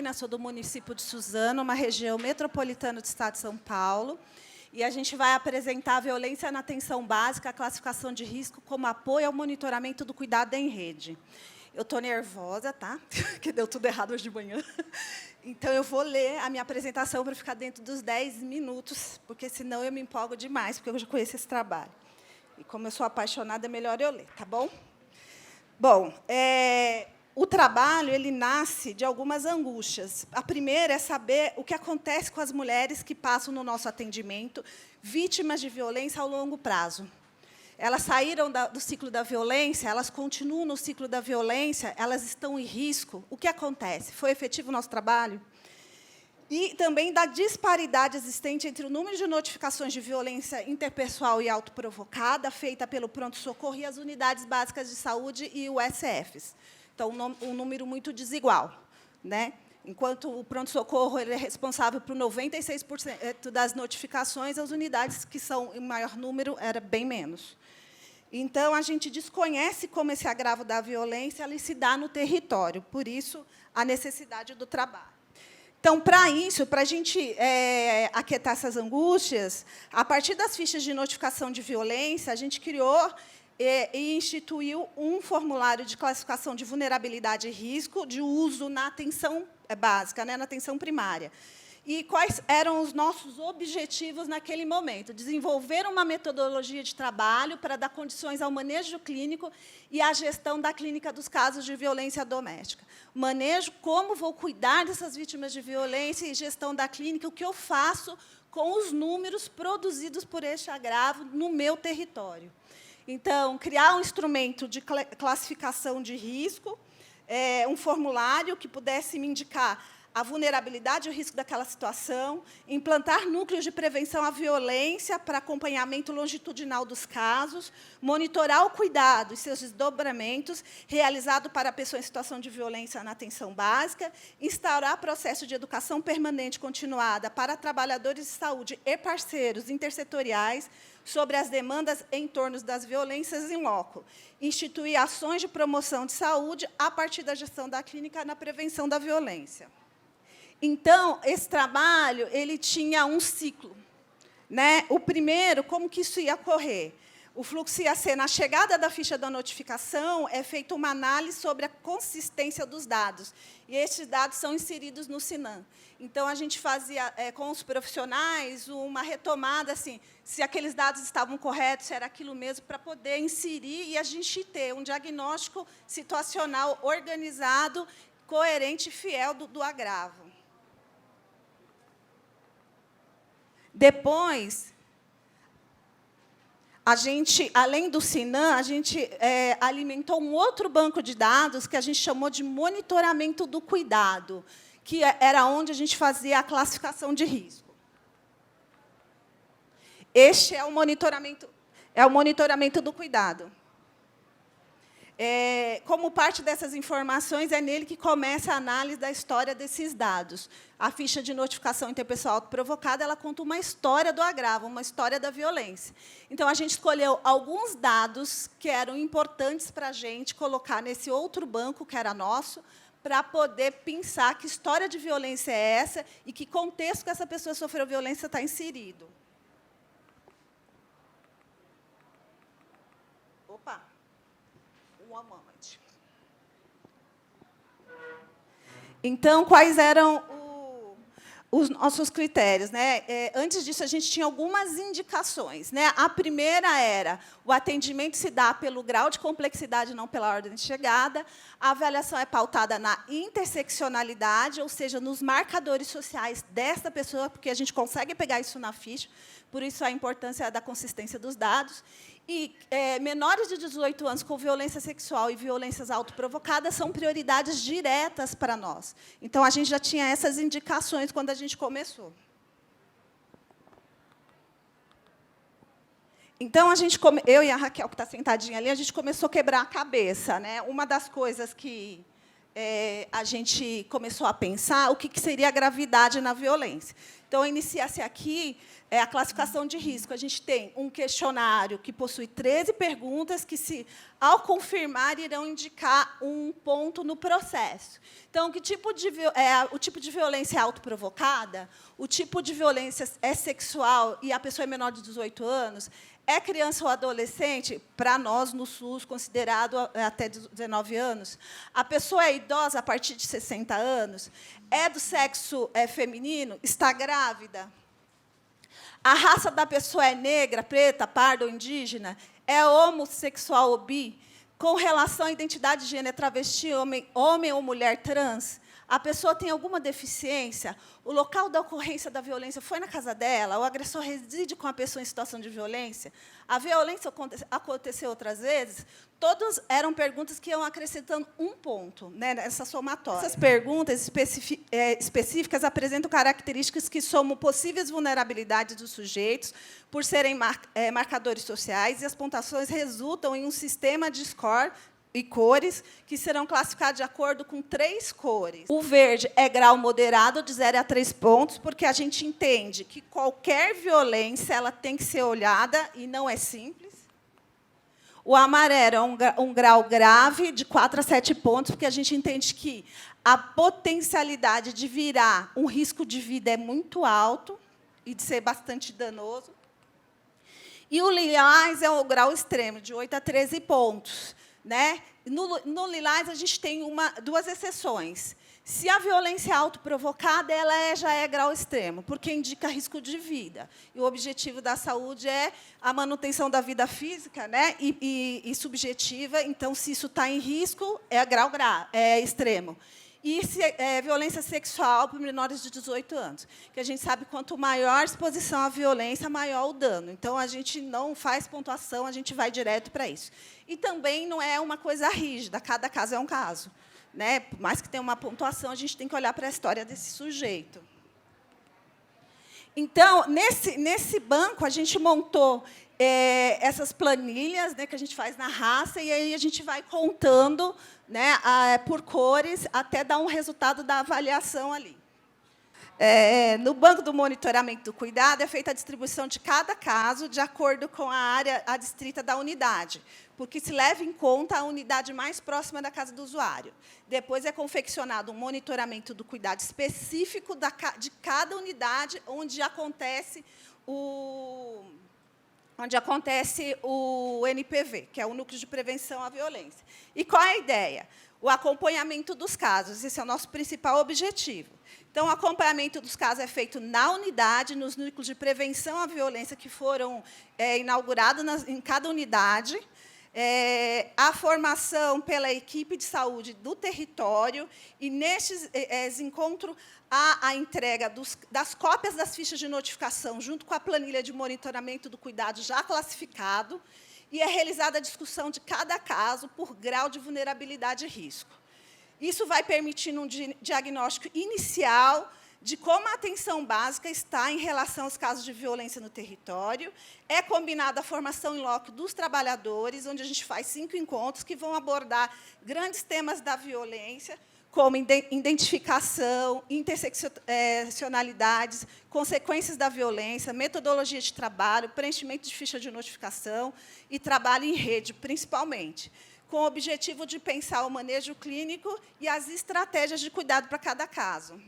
Wagner, sou do município de Suzano, uma região metropolitana do estado de São Paulo. E a gente vai apresentar a violência na atenção básica, a classificação de risco como apoio ao monitoramento do cuidado em rede. Eu estou nervosa, tá? Que deu tudo errado hoje de manhã. Então, eu vou ler a minha apresentação para ficar dentro dos 10 minutos, porque, senão, eu me empolgo demais, porque eu já conheço esse trabalho. E, como eu sou apaixonada, é melhor eu ler, tá bom? Bom, o trabalho ele nasce de algumas angústias. A primeira é saber o que acontece com as mulheres que passam no nosso atendimento, vítimas de violência ao longo prazo. Elas saíram do ciclo da violência, elas continuam no ciclo da violência, elas estão em risco. O que acontece? Foi efetivo o nosso trabalho? E também da disparidade existente entre o número de notificações de violência interpessoal e autoprovocada feita pelo pronto-socorro e as unidades básicas de saúde e USFs. Então, um número muito desigual, né? Enquanto o pronto-socorro é responsável por 96% das notificações, as unidades que são em maior número era bem menos. Então, a gente desconhece como esse agravo da violência ele se dá no território, por isso, a necessidade do trabalho. Então, para isso, para a gente aquietar essas angústias, a partir das fichas de notificação de violência, a gente criou e instituiu um formulário de classificação de vulnerabilidade e risco de uso na atenção básica, né, na atenção primária. E quais eram os nossos objetivos naquele momento? Desenvolver uma metodologia de trabalho para dar condições ao manejo clínico e à gestão da clínica dos casos de violência doméstica. Manejo, como vou cuidar dessas vítimas de violência e gestão da clínica, o que eu faço com os números produzidos por este agravo no meu território. Então, criar um instrumento de classificação de risco, um formulário que pudesse me indicar a vulnerabilidade e o risco daquela situação, implantar núcleos de prevenção à violência para acompanhamento longitudinal dos casos, monitorar o cuidado e seus desdobramentos, realizado para a pessoa em situação de violência na atenção básica, instaurar processo de educação permanente continuada para trabalhadores de saúde e parceiros intersetoriais sobre as demandas em torno das violências em loco, instituir ações de promoção de saúde a partir da gestão da clínica na prevenção da violência. Então, esse trabalho ele tinha um ciclo, né? O primeiro, como que isso ia ocorrer? O fluxo ia ser, na chegada da ficha da notificação, é feita uma análise sobre a consistência dos dados. E esses dados são inseridos no SINAM. Então, a gente fazia, com os profissionais, uma retomada, assim, se aqueles dados estavam corretos, se era aquilo mesmo, para poder inserir e a gente ter um diagnóstico situacional organizado, coerente e fiel do agravo. Depois, a gente, além do SINAM, a gente alimentou um outro banco de dados que a gente chamou de monitoramento do cuidado, que era onde a gente fazia a classificação de risco. Este é o monitoramento do cuidado. Como parte dessas informações, é nele que começa a análise da história desses dados. A ficha de notificação interpessoal autoprovocada ela conta uma história do agravo, uma história da violência. Então, a gente escolheu alguns dados que eram importantes para a gente colocar nesse outro banco, que era nosso, para poder pensar que história de violência é essa e que contexto que essa pessoa sofreu violência está inserido. Opa! Então, quais eram os nossos critérios, né? Antes disso, a gente tinha algumas indicações, né? A primeira era o atendimento se dá pelo grau de complexidade, não pela ordem de chegada. A avaliação é pautada na interseccionalidade, ou seja, nos marcadores sociais dessa pessoa, porque a gente consegue pegar isso na ficha, por isso a importância da consistência dos dados. E menores de 18 anos com violência sexual e violências autoprovocadas são prioridades diretas para nós. Então, a gente já tinha essas indicações quando a gente começou. Então, eu e a Raquel, que está sentadinha ali, a gente começou a quebrar a cabeça, né? Uma das coisas que a gente começou a pensar o que seria a gravidade na violência. Então, inicia-se aqui a classificação de risco. A gente tem um questionário que possui 13 perguntas que, ao confirmar, irão indicar um ponto no processo. Então, o tipo de violência é autoprovocada, o tipo de violência é sexual e a pessoa é menor de 18 anos, é criança ou adolescente, para nós, no SUS, considerado até 19 anos. A pessoa é idosa a partir de 60 anos, é do sexo feminino, está grávida. A raça da pessoa é negra, preta, parda ou indígena, é homossexual ou bi, com relação à identidade de gênero, travesti, homem ou mulher trans. A pessoa tem alguma deficiência, o local da ocorrência da violência foi na casa dela, o agressor reside com a pessoa em situação de violência, a violência aconteceu outras vezes. Todas eram perguntas que iam acrescentando um ponto, né, nessa somatória. Essas perguntas específicas apresentam características que somam possíveis vulnerabilidades dos sujeitos, por serem marcadores sociais, e as pontuações resultam em um sistema de score e cores, que serão classificados de acordo com 3 cores. O verde é grau moderado, de 0 a 3 pontos, porque a gente entende que qualquer violência ela tem que ser olhada, e não é simples. O amarelo é um grau grave, de 4 a 7 pontos, porque a gente entende que a potencialidade de virar um risco de vida é muito alto e de ser bastante danoso. E o lilás é o grau extremo, de 8 a 13 pontos. Né? No lilás, a gente tem 2 exceções. Se a violência é autoprovocada, ela já é grau extremo, porque indica risco de vida. E o objetivo da saúde é a manutenção da vida física, né? e subjetiva. Então, se isso está em risco, é grau extremo. E se violência sexual para menores de 18 anos, que a gente sabe quanto maior a exposição à violência, maior o dano. Então, a gente não faz pontuação, a gente vai direto para isso. E também não é uma coisa rígida, cada caso é um caso. Né? Por mais que tenha uma pontuação, a gente tem que olhar para a história desse sujeito. Então, nesse banco, a gente montou essas planilhas, né, que a gente faz na raça, e aí a gente vai contando, né, por cores, até dar um resultado da avaliação ali. No banco do monitoramento do cuidado, é feita a distribuição de cada caso de acordo com a área adstrita da unidade, porque se leva em conta a unidade mais próxima da casa do usuário. Depois é confeccionado um monitoramento do cuidado específico de cada unidade onde acontece o NPV, que é o Núcleo de Prevenção à Violência. E qual é a ideia? O acompanhamento dos casos. Esse é o nosso principal objetivo. Então, o acompanhamento dos casos é feito na unidade, nos núcleos de prevenção à violência que foram inaugurados em cada unidade, a formação pela equipe de saúde do território, e, nestes encontros, a entrega das cópias das fichas de notificação, junto com a planilha de monitoramento do cuidado já classificado, e é realizada a discussão de cada caso por grau de vulnerabilidade e risco. Isso vai permitindo um diagnóstico inicial de como a atenção básica está em relação aos casos de violência no território. É combinada a formação em loco dos trabalhadores, onde a gente faz 5 encontros que vão abordar grandes temas da violência, como identificação, interseccionalidades, consequências da violência, metodologia de trabalho, preenchimento de ficha de notificação e trabalho em rede, principalmente, com o objetivo de pensar o manejo clínico e as estratégias de cuidado para cada caso.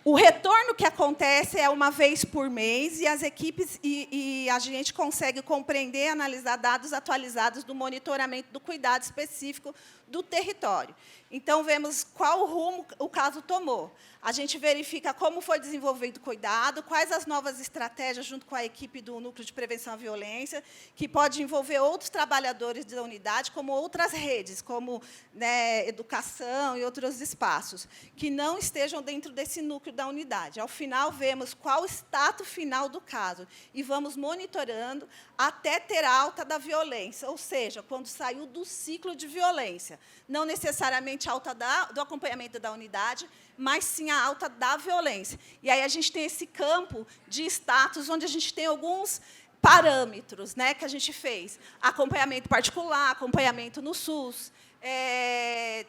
O retorno que acontece é uma vez por mês, e as equipes e a gente consegue compreender e analisar dados atualizados do monitoramento do cuidado específico do território. Então, vemos qual rumo o caso tomou. A gente verifica como foi desenvolvido o cuidado, quais as novas estratégias, junto com a equipe do Núcleo de Prevenção à Violência, que pode envolver outros trabalhadores da unidade, como outras redes, como, né, educação e outros espaços, que não estejam dentro desse núcleo da unidade. Ao final, vemos qual o status final do caso e vamos monitorando até ter a alta da violência, ou seja, quando saiu do ciclo de violência. Não necessariamente a alta do acompanhamento da unidade, mas sim a alta da violência. E aí a gente tem esse campo de status, onde a gente tem alguns parâmetros, né, que a gente fez. Acompanhamento particular, acompanhamento no SUS,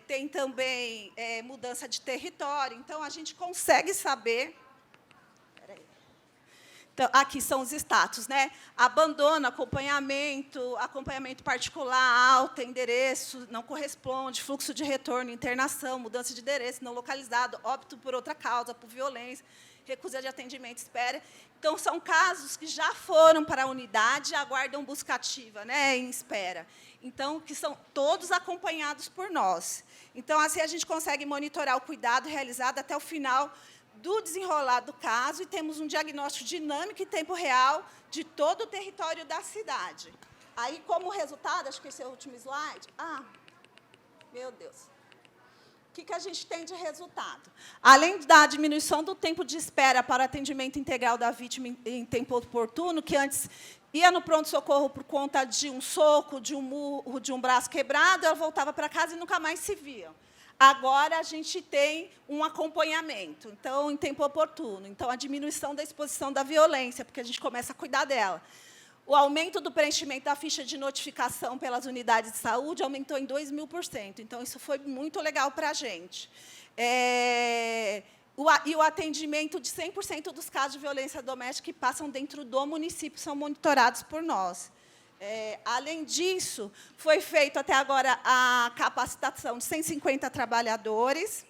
tem também mudança de território. Então, a gente consegue saber... Então, aqui são os status, né? Abandono, acompanhamento particular, alta, endereço, não corresponde, fluxo de retorno, internação, mudança de endereço, não localizado, óbito por outra causa, por violência, recusa de atendimento, espera. Então, são casos que já foram para a unidade e aguardam busca ativa, né, em espera. Então, que são todos acompanhados por nós. Então, assim, a gente consegue monitorar o cuidado realizado até o final do desenrolar do caso e temos um diagnóstico dinâmico em tempo real de todo o território da cidade. Aí, como resultado, acho que esse é o último slide. Meu Deus. O que a gente tem de resultado? Além da diminuição do tempo de espera para atendimento integral da vítima em tempo oportuno, que antes ia no pronto-socorro por conta de um soco, de um murro, de um braço quebrado, ela voltava para casa e nunca mais se via. Agora, a gente tem um acompanhamento, então, em tempo oportuno. Então, a diminuição da exposição da violência, porque a gente começa a cuidar dela. O aumento do preenchimento da ficha de notificação pelas unidades de saúde aumentou em 2.000%. Então, isso foi muito legal para a gente. E o atendimento de 100% dos casos de violência doméstica que passam dentro do município são monitorados por nós. Além disso, foi feito até agora a capacitação de 150 trabalhadores,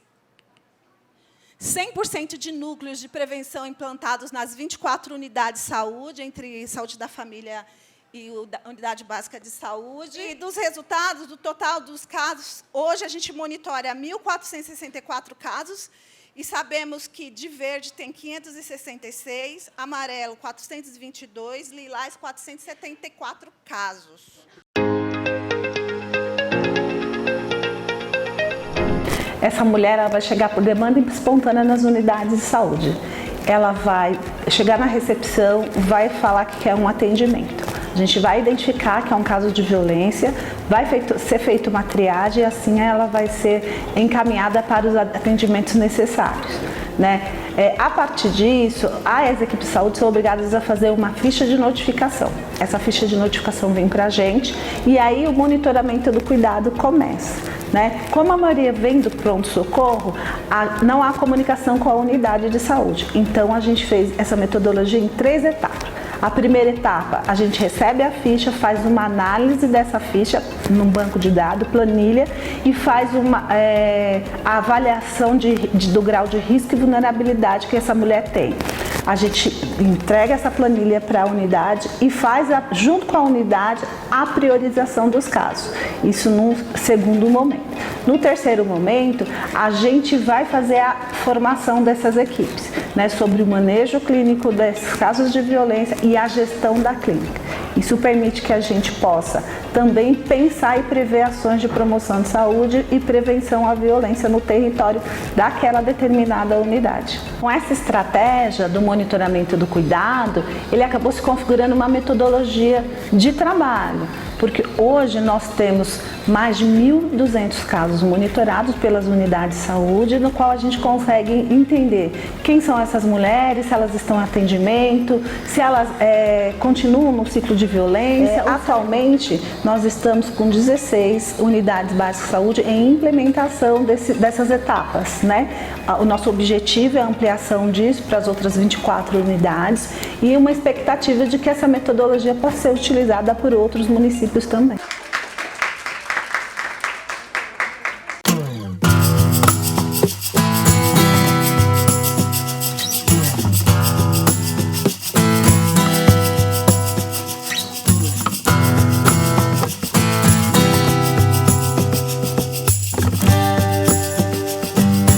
100% de núcleos de prevenção implantados nas 24 unidades de saúde, entre saúde da família e a unidade básica de saúde. E dos resultados, do total dos casos, hoje a gente monitora 1.464 casos, e sabemos que de verde tem 566, amarelo 422, lilás 474 casos. Essa mulher ela vai chegar por demanda espontânea nas unidades de saúde. Ela vai chegar na recepção, vai falar que quer um atendimento. A gente vai identificar que é um caso de violência, vai ser feita uma triagem e assim ela vai ser encaminhada para os atendimentos necessários, né? A partir disso, as equipes de saúde são obrigadas a fazer uma ficha de notificação. Essa ficha de notificação vem para a gente e aí o monitoramento do cuidado começa, né? Como a maioria vem do pronto-socorro, não há comunicação com a unidade de saúde. Então, a gente fez essa metodologia em 3 etapas. A primeira etapa, a gente recebe a ficha, faz uma análise dessa ficha num banco de dados, planilha, e faz a avaliação do grau de risco e vulnerabilidade que essa mulher tem. A gente entrega essa planilha para a unidade e faz, junto com a unidade, a priorização dos casos. Isso num segundo momento. No terceiro momento, a gente vai fazer a formação dessas equipes, né, sobre o manejo clínico desses casos de violência e a gestão da clínica. Isso permite que a gente possa também pensar e prever ações de promoção de saúde e prevenção à violência no território daquela determinada unidade. Com essa estratégia do monitoramento do cuidado, ele acabou se configurando uma metodologia de trabalho, porque hoje nós temos mais de 1.200 casos monitorados pelas unidades de saúde, no qual a gente consegue entender quem são essas mulheres, se elas estão em atendimento, se elas continuam no ciclo de violência. Atualmente, nós estamos com 16 unidades básicas de saúde em implementação dessas etapas, né? O nosso objetivo é a ampliação disso para as outras 24 unidades e uma expectativa de que essa metodologia possa ser utilizada por outros municípios também.